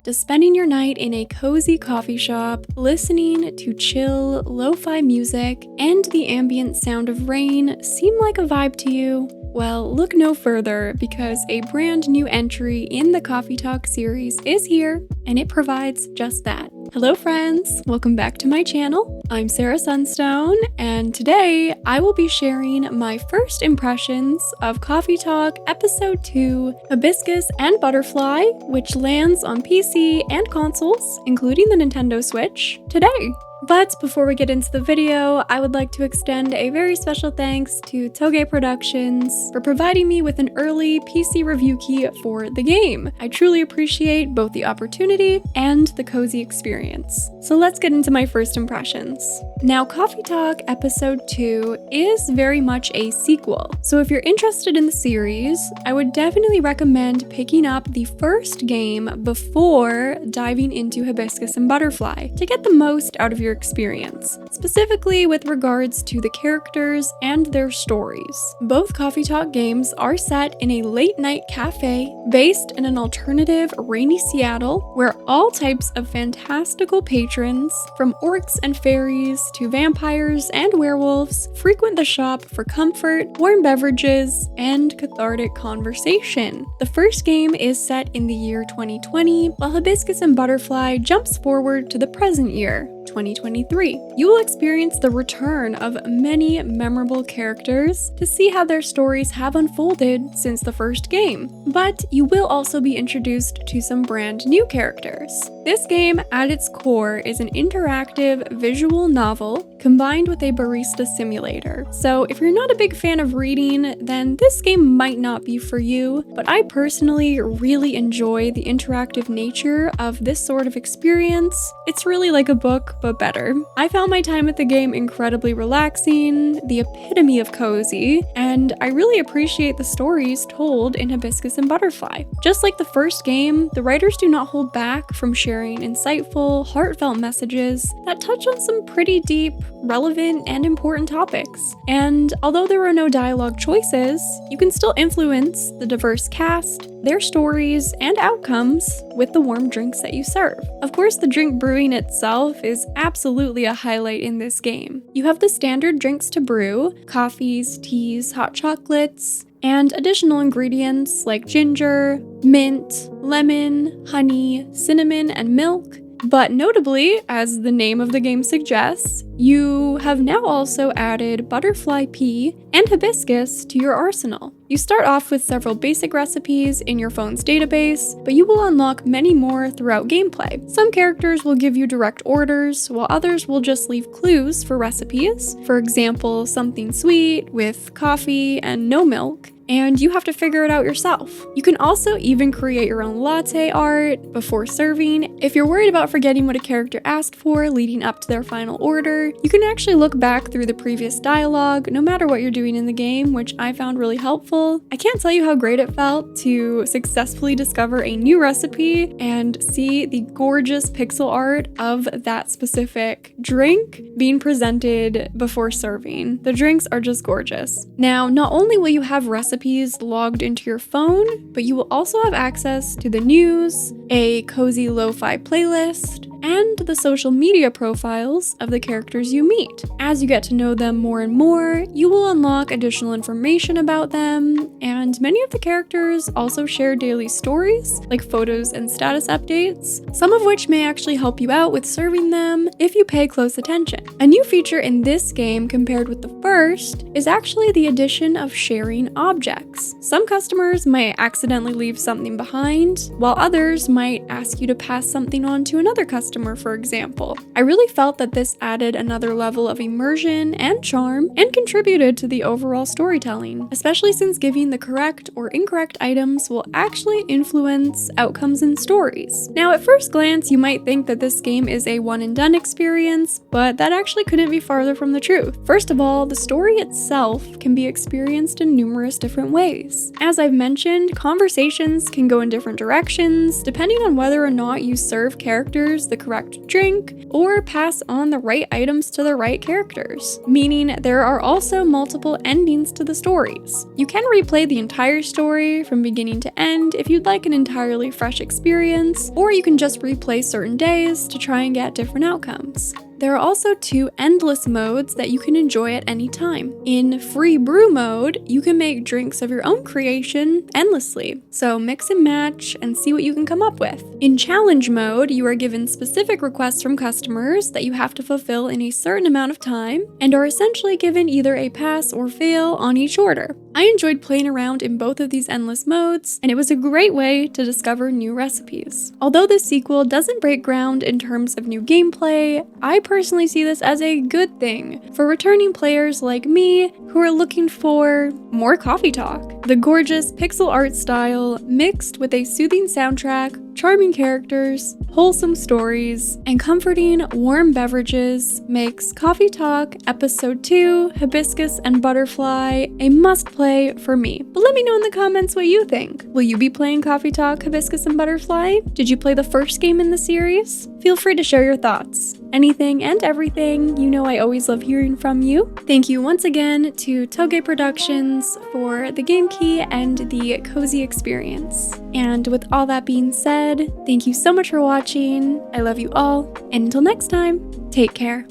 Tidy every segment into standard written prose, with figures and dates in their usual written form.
Does spending your night in a cozy coffee shop, listening to chill, lo-fi music, and the ambient sound of rain seem like a vibe to you? Well, look no further because a brand new entry in the Coffee Talk series is here, and it provides just that. Hello friends, welcome back to my channel. I'm Sarah Sunstone, and today I will be sharing my first impressions of Coffee Talk Episode 2, Hibiscus and Butterfly, which lands on PC and consoles, including the Nintendo Switch, today. But before we get into the video, I would like to extend a very special thanks to Toge Productions for providing me with an early PC review key for the game. I truly appreciate both the opportunity and the cozy experience. So let's get into my first impressions. Now, Coffee Talk Episode 2 is very much a sequel, so if you're interested in the series, I would definitely recommend picking up the first game before diving into Hibiscus and Butterfly to get the most out of your experience, specifically with regards to the characters and their stories. Both Coffee Talk games are set in a late-night cafe based in an alternative rainy Seattle where all types of fantastical patrons, from orcs and fairies to vampires and werewolves, frequent the shop for comfort, warm beverages, and cathartic conversation. The first game is set in the year 2020, while Hibiscus and Butterfly jumps forward to the present year, 2023. You will experience the return of many memorable characters to see how their stories have unfolded since the first game, but you will also be introduced to some brand new characters. This game, at its core, is an interactive visual novel combined with a barista simulator. So if you're not a big fan of reading, then this game might not be for you, but I personally really enjoy the interactive nature of this sort of experience. It's really like a book, but better. I found my time at the game incredibly relaxing, the epitome of cozy, and I really appreciate the stories told in Hibiscus and Butterfly. Just like the first game, the writers do not hold back from sharing insightful, heartfelt messages that touch on some pretty deep, relevant, and important topics. And although there are no dialogue choices, you can still influence the diverse cast, their stories, and outcomes with the warm drinks that you serve. Of course, the drink brewing itself is absolutely a highlight in this game. You have the standard drinks to brew: coffees, teas, hot chocolates, and additional ingredients like ginger, mint, lemon, honey, cinnamon, and milk. But notably, as the name of the game suggests, you have now also added butterfly pea and hibiscus to your arsenal. You start off with several basic recipes in your phone's database, but you will unlock many more throughout gameplay. Some characters will give you direct orders, while others will just leave clues for recipes. For example, something sweet with coffee and no milk, and you have to figure it out yourself. You can also even create your own latte art before serving. If you're worried about forgetting what a character asked for leading up to their final order, you can actually look back through the previous dialogue no matter what you're doing in the game, which I found really helpful. I can't tell you how great it felt to successfully discover a new recipe and see the gorgeous pixel art of that specific drink being presented before serving. The drinks are just gorgeous. Now, not only will you have recipes logged into your phone, but you will also have access to the news, a cozy lo-fi playlist, and the social media profiles of the characters you meet. As you get to know them more and more, you will unlock additional information about them, and many of the characters also share daily stories, like photos and status updates, some of which may actually help you out with serving them if you pay close attention. A new feature in this game compared with the first is actually the addition of sharing objects. Some customers might accidentally leave something behind, while others might ask you to pass something on to another customer, for example. I really felt that this added another level of immersion and charm and contributed to the overall storytelling, especially since giving the correct or incorrect items will actually influence outcomes and stories. Now, at first glance, you might think that this game is a one and done experience, but that actually couldn't be farther from the truth. First of all, the story itself can be experienced in numerous different ways. As I've mentioned, conversations can go in different directions depending depending on whether or not you serve characters the correct drink or pass on the right items to the right characters, meaning there are also multiple endings to the stories. You can replay the entire story from beginning to end if you'd like an entirely fresh experience, or you can just replay certain days to try and get different outcomes. There are also 2 endless modes that you can enjoy at any time. In free brew mode, you can make drinks of your own creation endlessly, so mix and match and see what you can come up with. In challenge mode, you are given specific requests from customers that you have to fulfill in a certain amount of time, and are essentially given either a pass or fail on each order. I enjoyed playing around in both of these endless modes, and it was a great way to discover new recipes. Although this sequel doesn't break ground in terms of new gameplay, I personally see this as a good thing for returning players like me who are looking for more coffee talk. The gorgeous pixel art style mixed with a soothing soundtrack, charming characters, wholesome stories, and comforting warm beverages makes Coffee Talk Episode 2, Hibiscus and Butterfly a must-play for me. But let me know in the comments what you think. Will you be playing Coffee Talk Hibiscus and Butterfly? Did you play the first game in the series? Feel free to share your thoughts. Anything and everything, you know I always love hearing from you. Thank you once again to Toge Productions for the game key and the cozy experience. And with all that being said, thank you so much for watching. I love you all, and until next time, take care.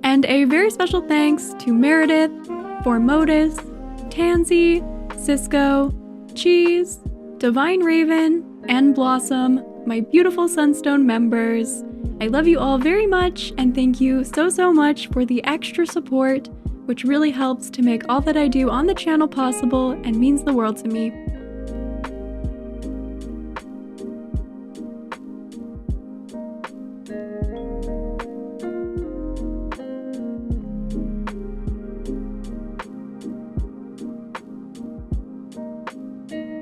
And a very special thanks to Meredith, Formotus, Tansy, Cisco, Cheese, Divine Raven, and Blossom, my beautiful Sunstone members. I love you all very much, and thank you so much for the extra support, which really helps to make all that I do on the channel possible and means the world to me.